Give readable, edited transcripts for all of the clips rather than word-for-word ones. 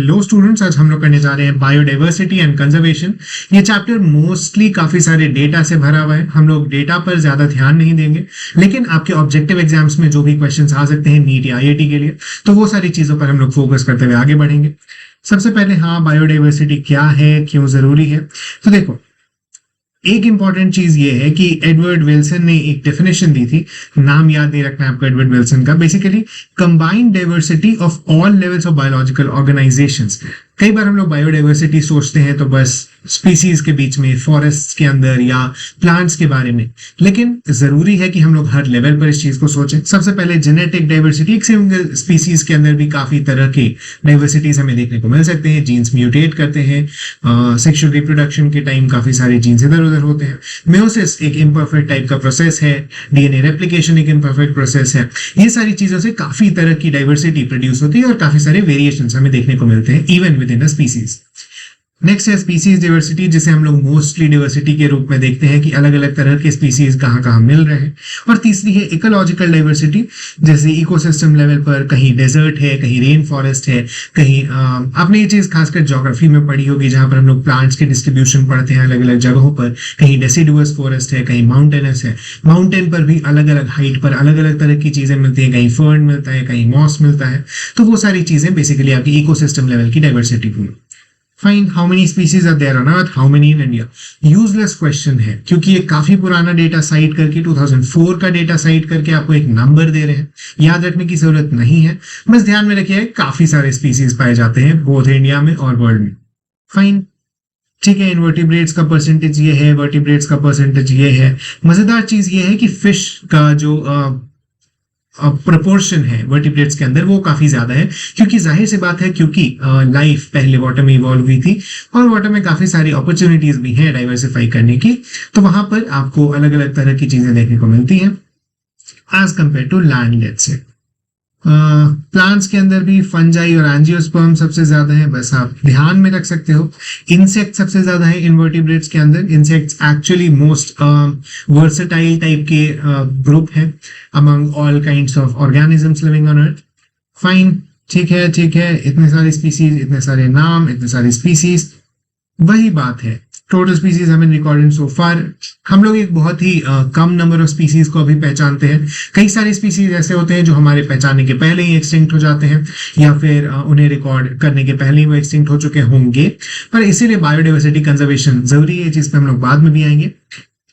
Hello students, आज हम लोग करने जा रहे हैं बायोडाइवर्सिटी एंड कंजर्वेशन। ये चैप्टर मोस्टली काफी सारे डेटा से भरा हुआ है। हम लोग डेटा पर ज्यादा ध्यान नहीं देंगे, लेकिन आपके ऑब्जेक्टिव एग्जाम्स में जो भी क्वेश्चंस आ सकते हैं नीट या आईआईटी के लिए, तो वो सारी चीजों पर हम लोग फोकस करते हुए आगे बढ़ेंगे। सबसे पहले बायोडाइवर्सिटी क्या है, क्यों जरूरी है। तो देखो, एक इंपॉर्टेंट चीज ये है कि एडवर्ड विल्सन ने एक डेफिनेशन दी थी, नाम याद नहीं रखना है आपको एडवर्ड विल्सन का। Basically combined diversity of all levels of biological organisations. कई बार हम लोग बायोडाइवर्सिटी सोचते हैं तो बस स्पीसीज के बीच में, फॉरेस्ट के अंदर या प्लांट्स के बारे में, लेकिन जरूरी है कि हम लोग हर लेवल पर इस चीज को सोचें। सबसे पहले जेनेटिक डाइवर्सिटी, एक सिंगल स्पीसीज के अंदर भी काफी तरह की डाइवर्सिटीज हमें देखने को मिल सकते हैं। जीन्स म्यूटेट करते हैं, सेक्सुअल रिप्रोडक्शन के टाइम काफी सारे जीन्स इधर उधर होते हैं। मेयोसिस एक इम्परफेक्ट टाइप का प्रोसेस है, डीएनए रेप्लिकेशन एक इम्परफेक्ट प्रोसेस है। ये सारी चीजों से काफी तरह की डाइवर्सिटी प्रोड्यूस होती है और काफी सारे वेरिएशंस हमें देखने को मिलते हैं even with in a species. Next है स्पीसीज डाइवर्सिटी, जिसे हम लोग मोस्टली डाइवर्सिटी के रूप में देखते हैं कि अलग अलग तरह के स्पीसीज कहाँ कहाँ मिल रहे हैं। और तीसरी है इकोलॉजिकल डाइवर्सिटी, जैसे इकोसिस्टम लेवल पर कहीं डेजर्ट है, कहीं रेन फॉरेस्ट है, कहीं आपने ये चीज खासकर ज्योग्राफी में पढ़ी होगी, जहां पर हम लोग प्लांट्स के डिस्ट्रीब्यूशन पढ़ते हैं अलग अलग जगहों पर। कहीं डेसिडुअस फॉरेस्ट है, कहीं माउंटेनस है। माउंटेन पर भी अलग अलग हाइट पर अलग अलग तरह की चीजें मिलती है, कहीं फर्न मिलता है, कहीं मॉस मिलता है। तो वो सारी चीजें बेसिकली आपकी इकोसिस्टम लेवल की डाइवर्सिटी हुई। Find how many species are there on earth, how many in India. Useless question है, क्योंकि ये काफी पुराना डेटा साइट करके 2004 का डेटा साइट करके आपको एक नंबर दे रहे हैं। याद रखने की जरूरत नहीं है, बस ध्यान में रखिए काफी सारे स्पीसीज पाए जाते हैं बोथ इंडिया में और वर्ल्ड में। फाइन, ठीक है। इनवर्टिब्रेट्स का परसेंटेज ये है, वर्टिब्रेट्स का परसेंटेज ये है। मजेदार चीज ये है कि फिश का जो प्रोपोर्शन है वर्टिब्रेट्स के अंदर वो काफी ज्यादा है, क्योंकि जाहिर सी बात है, क्योंकि लाइफ पहले वाटर में इवॉल्व हुई थी और वाटर में काफी सारी अपॉर्चुनिटीज भी हैं डाइवर्सिफाई करने की। तो वहां पर आपको अलग अलग तरह की चीजें देखने को मिलती हैं as compare to land. Let's say plants के अंदर भी फंजाई और एंजियोस्पर्म सबसे ज्यादा है, बस आप ध्यान में रख सकते हो। इंसेक्ट सबसे ज्यादा है इनवर्टिब्रेट्स के अंदर। Insects actually most versatile type के ग्रुप है among all kinds of organisms living on earth. Fine, ठीक है ठीक है। इतने सारे स्पीसीज, इतने सारे नाम, इतने सारे स्पीसीज, वही बात है। टोटल स्पीसीज हमें रिकॉर्डेड सो फार, हम लोग एक बहुत ही कम नंबर ऑफ स्पीसीज को अभी पहचानते हैं। कई सारे स्पीसीज ऐसे होते हैं जो हमारे पहचानने के पहले ही एक्सटिंक्ट हो जाते हैं, या फिर उन्हें रिकॉर्ड करने के पहले ही वो एक्सटिंक्ट हो चुके होंगे। पर इसीलिए बायोडाइवर्सिटी कंजर्वेशन जरूरी है, जिस पे हम लोग बाद में भी आएंगे।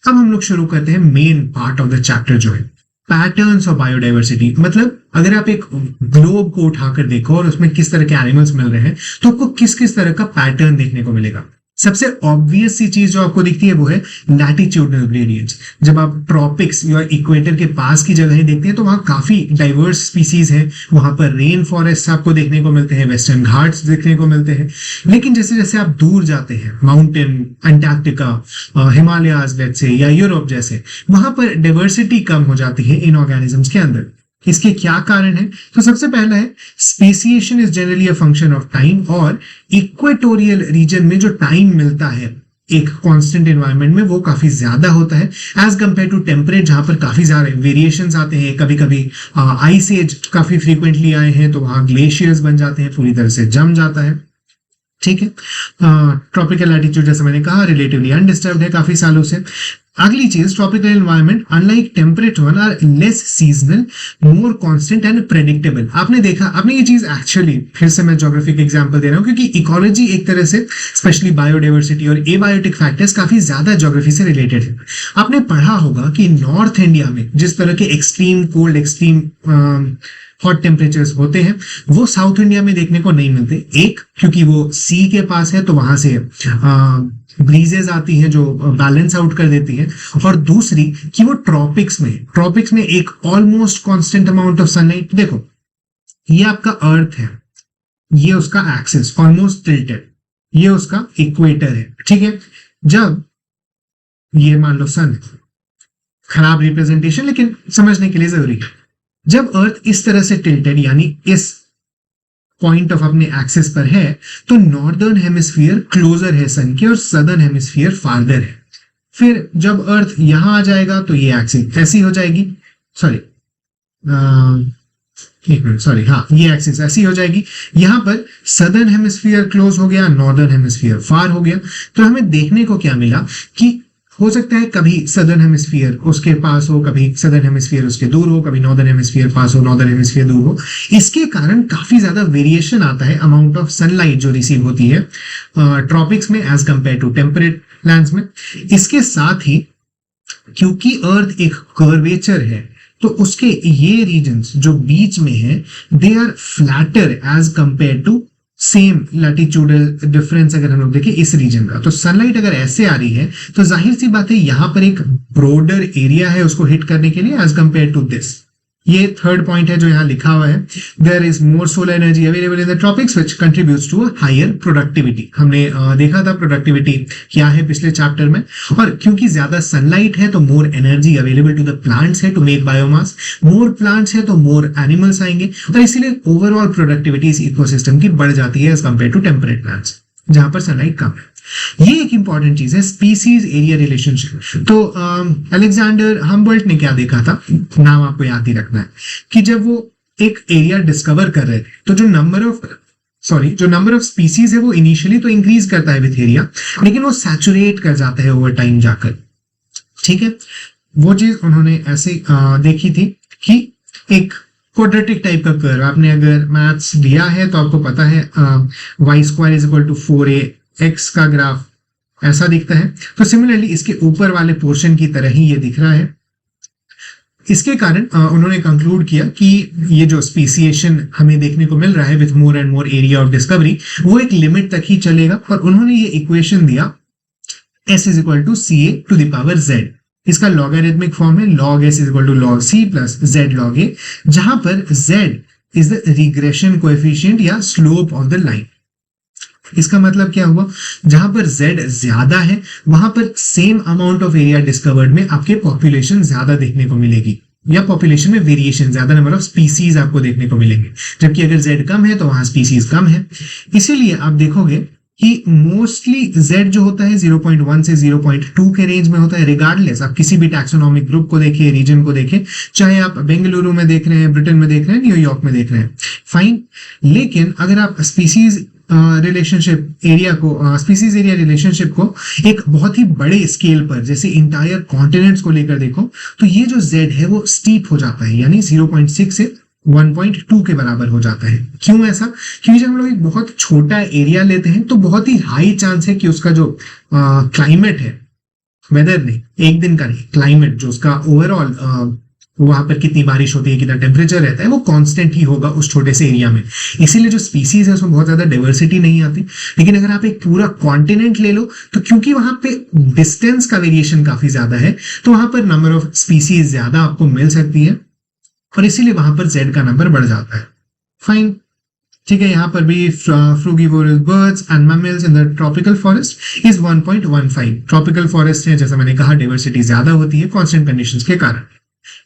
अब हम लोग शुरू करते हैं main part of the chapter, जो है पैटर्न्स ऑफ बायोडाइवर्सिटी। मतलब अगर आप एक ग्लोब को उठाकर देखो और उसमें किस तरह के एनिमल्स मिल रहे हैं, तो आपको किस किस तरह का पैटर्न देखने को मिलेगा। सबसे ऑब्वियस सी चीज जो आपको दिखती है वो है लैटिट्यूडनल ग्रेडियंट्स। जब आप ट्रॉपिक्स या इक्वेटर के पास की जगह देखते हैं तो वहां काफी डाइवर्स स्पीसीज है। वहां पर रेन फॉरेस्ट आपको देखने को मिलते हैं, वेस्टर्न घाट्स देखने को मिलते हैं। लेकिन जैसे जैसे आप दूर जाते हैं, mountain, Antarctica, Himalayas let's say, या यूरोप जैसे, वहां पर डाइवर्सिटी कम हो जाती है इन ऑर्गेनिजम्स के अंदर। इसके क्या कारण है? तो सबसे पहला है speciation is generally a function of time. और इक्वेटोरियल रीजन में जो टाइम मिलता है एक कांस्टेंट एनवायरनमेंट में, वो काफी ज्यादा होता है एज कंपेयर टू टेम्परेट, जहां पर काफी सारे वेरिएशंस आते हैं। कभी कभी आइस एज काफी फ्रीक्वेंटली आए हैं तो वहां ग्लेशियर्स बन जाते हैं, पूरी तरह से जम जाता है। ठीक है। ट्रॉपिकल लैटिट्यूड जैसे मैंने कहा रिलेटिवली अनडिस्टर्ब्ड है काफी सालों से। अगली चीज, tropical environment unlike temperate one are less seasonal, more constant and predictable. आपने देखा, आपने ये चीज एक्चुअली, फिर से मैं ज्योग्राफी के एग्जांपल दे रहा हूँ, क्योंकि इकोलॉजी एक तरह से स्पेशली बायोडाइवर्सिटी और एबायोटिक फैक्टर्स काफी ज्यादा ज्योग्राफी से रिलेटेड है। आपने पढ़ा होगा कि नॉर्थ इंडिया में जिस तरह के extreme cold, extreme hot temperatures होते हैं, वो साउथ इंडिया में देखने को नहीं मिलते। एक, क्योंकि वो सी के पास है तो वहां से ब्रीजेस आती हैं जो बैलेंस आउट कर देती हैं। और दूसरी कि वो ट्रॉपिक्स में एक almost constant amount of sunlight. देखो, ये आपका अर्थ है, ये उसका एक्सिस ऑलमोस्ट टिल्टेड, ये उसका इक्वेटर है। ठीक है। जब ये मान लो सन है, खराब रिप्रेजेंटेशन लेकिन समझने के लिए जरूरी है। जब अर्थ इस तरह से टिल्टेड यानी इस पॉइंट ऑफ अपने एक्सिस पर है, तो नॉर्दर्न हेमिस्फीयर क्लोजर है सन के और सदर्न हेमिस्फीयर फार्दर है। फिर जब अर्थ यहां आ जाएगा तो ये एक्सिस ऐसी हो जाएगी, सॉरी एक मिनट, सॉरी, हाँ, ये एक्सिस ऐसी हो जाएगी। यहाँ पर सदर्न हेमिस्फीयर क्लोज हो गया, नॉर्दर्न हेमिस्फीयर फार हो गया। तो हमें देखने को क्या मिला कि हो सकता है कभी सदर्न हेमिस्फीयर उसके पास हो, कभी सदर्न हेमिस्फीयर उसके दूर हो, कभी नॉर्दर्न हेमिस्फीयर पास हो, नॉर्दर्न हेमिस्फीयर दूर हो। इसके कारण काफी ज्यादा वेरिएशन आता है अमाउंट ऑफ सनलाइट जो रिसीव होती है ट्रॉपिक्स में as compare to temperate lands में। इसके साथ ही क्योंकि अर्थ एक कर्वेचर है, तो उसके ये रीजन्स जो बीच में है they are flatter as compare to same latitudinal difference. अगर हम लोग देखें इस रीजन का, तो सनलाइट अगर ऐसे आ रही है तो जाहिर सी बात है यहाँ पर एक ब्रॉडर एरिया है उसको हिट करने के लिए एज कंपेयर टू दिस। ये थर्ड पॉइंट है जो यहाँ लिखा हुआ है, there is more solar energy available in the tropics which contributes to a higher productivity. हमने देखा था प्रोडक्टिविटी क्या है पिछले चैप्टर में। और क्योंकि ज्यादा सनलाइट है तो more energy available to the plants है to make biomass, more plants है तो मोर एनिमल्स आएंगे, और इसीलिए ओवरऑल प्रोडक्टिविटी इस इकोसिस्टम की बढ़ जाती है as compare to temperate plants जहां पर सनलाइट कम है। ये एक इंपॉर्टेंट चीज है, स्पीसीज एरिया रिलेशनशिप। तो अलेक्जेंडर हम्बोल्ट ने क्या देखा था, नाम आपको याद ही रखना है, कि जब वो एक एरिया डिस्कवर कर रहे थे तो जो नंबर ऑफ स्पीसीज है वो इनिशियली तो इंक्रीज करता है विथ एरिया, लेकिन वो सैचुरेट कर जाता है ओवर टाइम जाकर। ठीक है, वो चीज उन्होंने ऐसे देखी थी कि एक क्वाड्रेटिक टाइप का कर्व, आपने अगर मैथ्स लिया है तो आपको पता है y square is equal to 4a x का ग्राफ ऐसा दिखता है। तो सिमिलरली इसके ऊपर वाले पोर्शन की तरह ही ये दिख रहा है। इसके कारण उन्होंने कंक्लूड किया कि ये जो स्पीसिएशन हमें देखने को मिल रहा है with more and more area of discovery, वो एक लिमिट तक ही चलेगा। और उन्होंने ये इक्वेशन दिया s is equal to C A to the power z। इसका लॉगरिथमिक फॉर्म है log s is equal to log c plus z log a, जहां पर z is the regression coefficient या स्लोप ऑफ द लाइन। इसका मतलब क्या हुआ, जहां पर z ज्यादा है वहां पर same amount of area discovered में आपके पॉपुलेशन ज्यादा देखने को मिलेगी, या पॉपुलेशन में वेरिएशन, ज्यादा नंबर ऑफ स्पीसीज आपको देखने को मिलेंगे। जबकि अगर z कम है तो वहां स्पीसीज कम है। इसीलिए आप देखोगे कि मोस्टली z जो होता है 0.1 से 0.2 के रेंज में होता है, रिगार्डलेस आप किसी भी टैक्सोनॉमिक ग्रुप को देखिए, रीजन को देखें, चाहे आप बेंगलुरु में देख रहे हैं, ब्रिटेन में देख रहे हैं, न्यूयॉर्क में देख रहे हैं, फाइन। लेकिन अगर आप स्पीसीज रिलेशनशिप एरिया को, स्पीसीज एरिया रिलेशनशिप को एक बहुत ही बड़े स्केल पर जैसे इंटायर कॉन्टिनेंट्स को लेकर देखो, तो ये जो z है वो स्टीप हो जाता है, यानी 0.6 से 1.2 के बराबर हो जाता है। क्यों ऐसा? क्योंकि जब हम लोग एक बहुत छोटा एरिया लेते हैं तो बहुत ही हाई चांस है कि उसका जो क्लाइमेट है, वेदर नहीं, एक दिन का नहीं, क्लाइमेट जो उसका ओवरऑल वहां पर कितनी बारिश होती है, कितना टेम्परेचर रहता है, वो कांस्टेंट ही होगा उस छोटे से एरिया में। इसीलिए जो स्पीसीज है उसमें बहुत ज्यादा डाइवर्सिटी नहीं आती। लेकिन अगर आप एक पूरा कॉन्टिनेंट ले लो तो क्योंकि वहां पे डिस्टेंस का वेरिएशन काफी ज्यादा है, तो वहां पर नंबर ऑफ स्पीसीज ज्यादा आपको मिल सकती है, और इसीलिए वहां पर z का नंबर बढ़ जाता है। फाइन, ठीक है। यहाँ पर भी frugivorous birds and mammals in the tropical forest is 1.15। Tropical forest है, जैसा मैंने कहा, डाइवर्सिटी ज्यादा होती है कांस्टेंट कंडीशंस के कारण।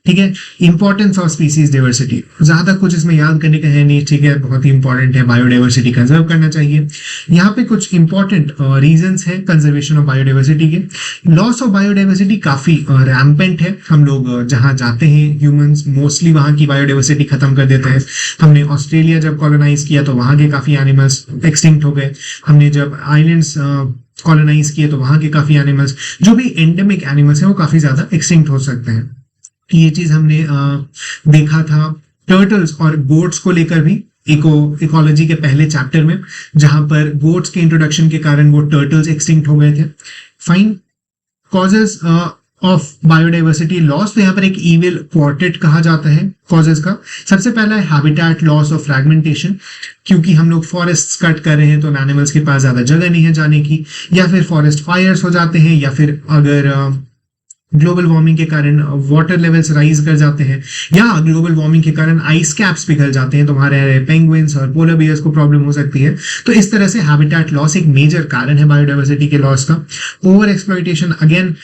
ठीक है, इंपॉर्टेंस ऑफ स्पीसीज डाइवर्सिटी, ज्यादा कुछ इसमें याद करने का है नहीं। ठीक है, बहुत ही इंपॉर्टेंट है, बायोडाइवर्सिटी कंजर्व करना चाहिए। यहाँ पे कुछ इंपॉर्टेंट रीजंस है कंजर्वेशन ऑफ बायोडाइवर्सिटी के। लॉस ऑफ बायोडाइवर्सिटी काफी रैम्पेंट है। हम लोग जहाँ जाते हैं ह्यूमंस मोस्टली वहाँ की बायोडाइवर्सिटी खत्म कर देते हैं। हमने ऑस्ट्रेलिया जब कॉलोनाइज किया तो वहाँ के काफी एनिमल्स एक्सटिंक्ट हो गए। हमने जब आइलैंड्स कॉलोनाइज किए तो वहाँ के काफी एनिमल्स, जो भी एंडेमिक एनिमल्स हैं, वो काफी ज्यादा एक्सटिंक्ट हो सकते हैं। ये चीज हमने देखा था टर्टल्स और गोट्स को लेकर भी इकोलॉजी के पहले चैप्टर में, जहां पर गोट्स के इंट्रोडक्शन के कारण वो टर्टल्स एक्सटिंक्ट हो गए थे। Fine, causes of biodiversity loss, तो यहाँ पर एक इविल क्वार्टेट कहा जाता है कॉजेस का। सबसे पहला है हैबिटेट लॉस और फ्रैगमेंटेशन, क्योंकि हम लोग फॉरेस्ट कट कर रहे हैं तो एनिमल्स के पास ज्यादा जगह नहीं है जाने की, या फिर फॉरेस्ट फायर्स हो जाते हैं, या फिर अगर ग्लोबल वार्मिंग के कारण वाटर लेवल्स राइज कर जाते हैं, या ग्लोबल वार्मिंग के कारण आइस कैप्स पिघल जाते हैं, तो हमारे पेंगुइन्स और पोलर बियर्स को प्रॉब्लम हो सकती है। तो इस तरह से हैबिटेट लॉस एक मेजर कारण है बायोडाइवर्सिटी के लॉस का। ओवर एक्सप्लॉइटेशन, अगेन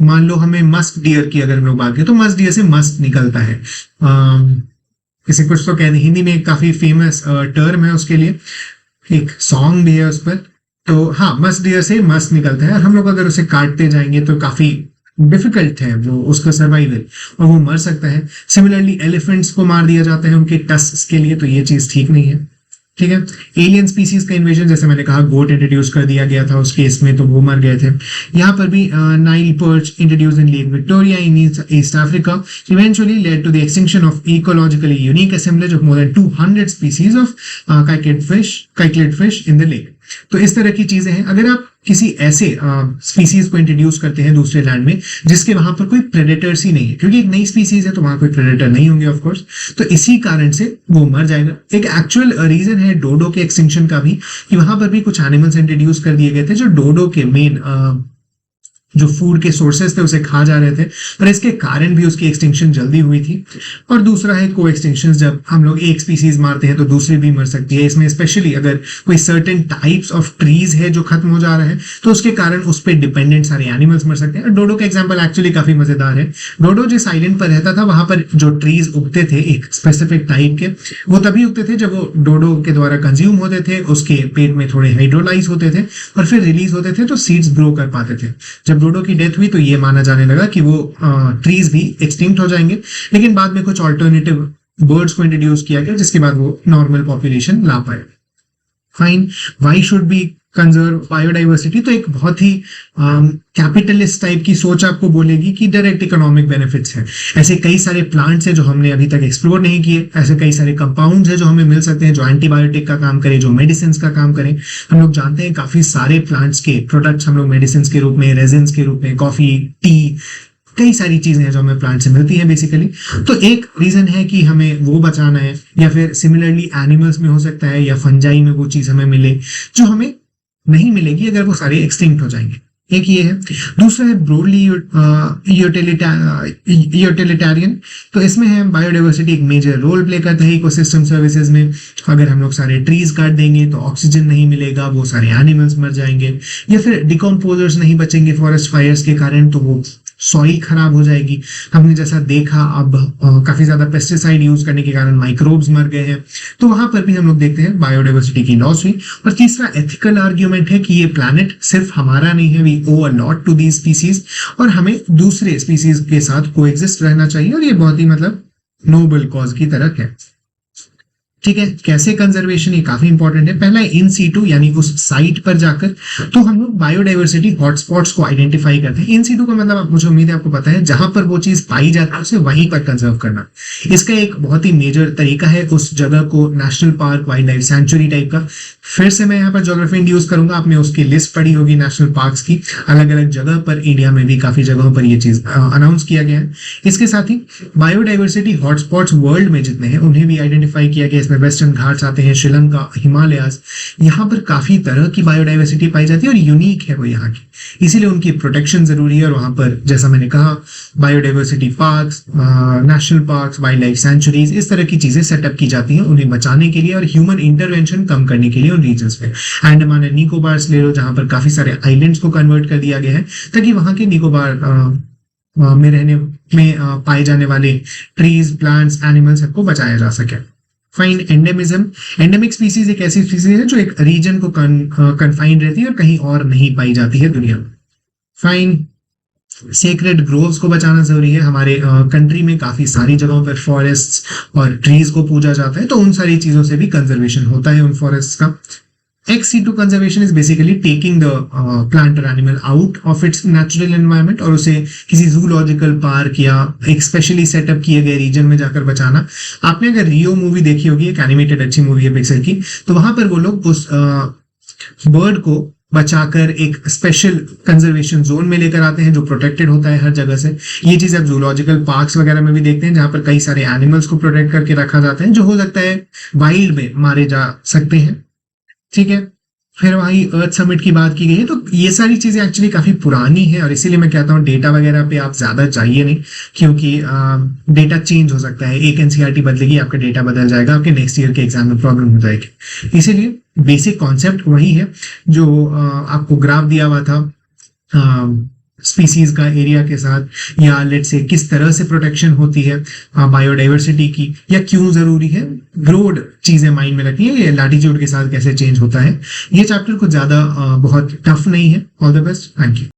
मान लो हमें मस्क डियर की अगर हम लोग बात करें तो मस्क डियर से मस्क निकलता है। किसी कुछ तो कहते, हिंदी में एक काफी फेमस टर्म है उसके लिए, एक सॉन्ग भी है उस पर। तो हाँ, मस्क डियर से मस्क निकलता है, और हम लोग अगर उसे काटते जाएंगे तो काफी डिफिकल्ट है वो उसका सर्वाइवल, और वो मर सकता है। सिमिलरली एलिफेंट्स को मार दिया जाता है उनके टस्क के लिए, तो ये चीज ठीक नहीं है। ठीक है। एलियन स्पीसीज का इन्वेजन, जैसे मैंने कहा गोट इंट्रोड्यूस कर दिया गया था उस केस में, तो वो मर गए थे। यहाँ पर भी Nile perch introduce in lake Victoria in East Africa eventually led to the extinction of ecologically unique assemblage of more than 200 species of cichlid fish in the lake. तो इस तरह की चीजें हैं। अगर आप किसी ऐसे स्पीसीज को इंट्रोड्यूस करते हैं दूसरे लैंड में जिसके वहां पर कोई प्रेडेटर्स ही नहीं है, क्योंकि एक नई स्पीसीज है तो वहां कोई प्रेडेटर नहीं होंगे ऑफ कोर्स, तो इसी कारण से वो मर जाएगा। एक एक्चुअल रीजन है डोडो के एक्सटिंक्शन का भी, कि वहां पर भी कुछ एनिमल्स इंट्रोड्यूस कर दिए गए थे जो डोडो के मेन जो फूड के सोर्सेस थे उसे खा जा रहे थे, और इसके कारण भी उसकी एक्सटिंक्शन जल्दी हुई थी। और दूसरा है को एक्सटिंक्शन, जब हम लोग एक स्पीसीज मारते हैं तो दूसरी भी मर सकती है। इसमें स्पेशली अगर कोई सर्टेन टाइप्स ऑफ ट्रीज है जो खत्म हो जा रहा है तो उसके कारण उस पर डिपेंडेंट सारे एनिमल्स मर सकते हैं। डोडो का एग्जाम्पल एक्चुअली काफी मजेदार है। डोडो जिस आइलैंड पर रहता था वहां पर जो ट्रीज उगते थे एक स्पेसिफिक टाइप के, वो तभी उगते थे जब वो डोडो के द्वारा कंज्यूम होते थे, उसके पेट में थोड़े हाइड्रोलाइज होते थे और फिर रिलीज होते थे, तो सीड्स ग्रो कर पाते थे। जब डोडो की डेथ हुई तो ये माना जाने लगा कि वो ट्रीज भी एक्सटिंक्ट हो जाएंगे, लेकिन बाद में कुछ ऑल्टरनेटिव बर्ड्स को इंट्रोड्यूस किया गया जिसके बाद वो नॉर्मल पॉपुलेशन ला पाए। Fine, why should be conserve biodiversity? तो एक बहुत ही कैपिटलिस्ट टाइप की सोच आपको बोलेगी कि डायरेक्ट इकोनॉमिक बेनिफिट्स है। ऐसे कई सारे प्लांट्स हैं जो हमने अभी तक एक्सप्लोर नहीं किए, ऐसे कई सारे कंपाउंड्स हैं जो हमें मिल सकते हैं जो एंटीबायोटिक का काम करें, जो मेडिसिन का काम करें। हम लोग जानते हैं काफी सारे प्लांट्स के प्रोडक्ट्स हम लोग मेडिसिन के रूप में, रेजिन्स के रूप में, कॉफी, टी, कई सारी चीजें हैं जो हमें प्लांट से मिलती हैं बेसिकली। तो एक रीजन है कि हमें वो बचाना है, या फिर सिमिलरली एनिमल्स में हो सकता है या फंजाई में वो चीज हमें मिले जो हमें नहीं मिलेगी अगर वो सारे एक्सटिंक्ट हो जाएंगे। एक ये है। दूसरा है ब्रॉडली यूटिलिटेरियन। तो इसमें है बायोडाइवर्सिटी एक मेजर रोल प्ले करता है इकोसिस्टम सर्विसेज में। अगर हम लोग सारे ट्रीज काट देंगे तो ऑक्सीजन नहीं मिलेगा, वो सारे एनिमल्स मर जाएंगे, या फिर डिकम्पोजर्स नहीं बचेंगे फॉरेस्ट फायर्स के कारण, तो वो सॉइल खराब हो जाएगी। हमने जैसा देखा अब काफी ज्यादा पेस्टिसाइड यूज करने के कारण माइक्रोब्स मर गए हैं, तो वहां पर भी हम लोग देखते हैं बायोडाइवर्सिटी की लॉस हुई। और तीसरा एथिकल आर्ग्यूमेंट है कि ये प्लैनेट सिर्फ हमारा नहीं है, we owe a lot to these species, और हमें दूसरे स्पीसीज के साथ कोएग्जिस्ट रहना चाहिए, और ये बहुत ही मतलब नोबल कॉज की तरह है। ठीक है। कैसे कंजर्वेशन, ये काफी इंपॉर्टेंट है। पहला इन सीटू, यानी उस साइट पर जाकर तो हम लोग बायोडाइवर्सिटी हॉटस्पॉट्स को आइडेंटिफाई करते हैं। इन सीटू का मतलब मुझे उम्मीद है आपको पता है, जहां पर वो चीज पाई जाती है उसे वहीं पर कंजर्व करना। इसका एक बहुत ही मेजर तरीका है उस जगह को national park, wild life sanctuary type का। फिर से मैं यहाँ पर ज्योग्राफी इंड्यूस करूंगा, आपने उसकी लिस्ट पढ़ी होगी नेशनल पार्क्स की, अलग अलग जगह पर इंडिया में भी काफी जगहों पर ये चीज अनाउंस किया गया है। इसके साथ ही बायोडाइवर्सिटी हॉटस्पॉट्स वर्ल्ड में जितने हैं उन्हें भी आइडेंटिफाई किया गया। इसमें वेस्टर्न घाट्स आते हैं, श्रीलंका, हिमालयाज, यहाँ पर काफी तरह की बायोडाइवर्सिटी पाई जाती है और यूनिक है वो यहाँ की, इसीलिए उनकी प्रोटेक्शन जरूरी है। और वहां पर जैसा मैंने कहा biodiversity parks, national parks, wild life sanctuaries, इस तरह की चीजें सेटअप की जाती हैं उन्हें बचाने के लिए और ह्यूमन इंटरवेंशन कम करने के लिए उन रीजन्स में। अंडमान एंड निकोबार ले लो, जहां पर काफी सारे आइलैंड्स को कन्वर्ट कर दिया गया है ताकि वहां के निकोबार में रहने में पाए जाने वाले ट्रीज, प्लांट्स, एनिमल्स सबको बचाया जा सके। Fine, endemism. एंडेमिक स्पीसीज एक ऐसी स्पीसीज है जो एक रीजन को कन्फाइंड रहती है और कहीं और नहीं पाई जाती है दुनिया में। फाइन, सेक्रेड ग्रोव्स को बचाना जरूरी है। हमारे कंट्री में काफी सारी जगहों पर फॉरेस्ट्स और ट्रीज को पूजा जाता है, तो उन सारी चीजों से भी कंजर्वेशन होता है उन फॉरेस्ट का। Ex situ conservation is basically taking the plant or animal out of its natural environment और उसे किसी जूलॉजिकल पार्क या एक स्पेशली सेटअप किए गए रीजन में जाकर बचाना। आपने अगर रियो मूवी देखी होगी, एक एनिमेटेड अच्छी मूवी है पिक्सर की, तो वहां पर वो लोग उस बर्ड को बचाकर एक स्पेशल कंजर्वेशन जोन में लेकर आते हैं जो प्रोटेक्टेड होता है हर जगह से। ये चीज आप जूलॉजिकल पार्क्स वगैरह में भी देखते हैं जहां पर कई सारे एनिमल्स को प्रोटेक्ट करके रखा जाता है जो हो सकता है वाइल्ड में मारे जा सकते हैं। ठीक है। फिर वही अर्थ समिट की बात की गई है, तो ये सारी चीजें एक्चुअली काफी पुरानी है और इसीलिए मैं कहता हूँ डेटा वगैरह पे आप ज्यादा चाहिए नहीं, क्योंकि डेटा चेंज हो सकता है। एक एनसीईआरटी बदलेगी, आपका डेटा बदल जाएगा, आपके नेक्स्ट ईयर के एग्जाम में प्रॉब्लम हो जाएगी। इसीलिए बेसिक कॉन्सेप्ट वही है जो आपको ग्राफ दिया हुआ था स्पीसीज का एरिया के साथ, या लेट से किस तरह से प्रोटेक्शन होती है बायोडाइवर्सिटी की, या क्यों जरूरी है। ब्रॉड चीजें माइंड में रखनी है, ये लैटिट्यूड के साथ कैसे चेंज होता है। ये चैप्टर कुछ ज्यादा बहुत टफ नहीं है। All the best, thank you.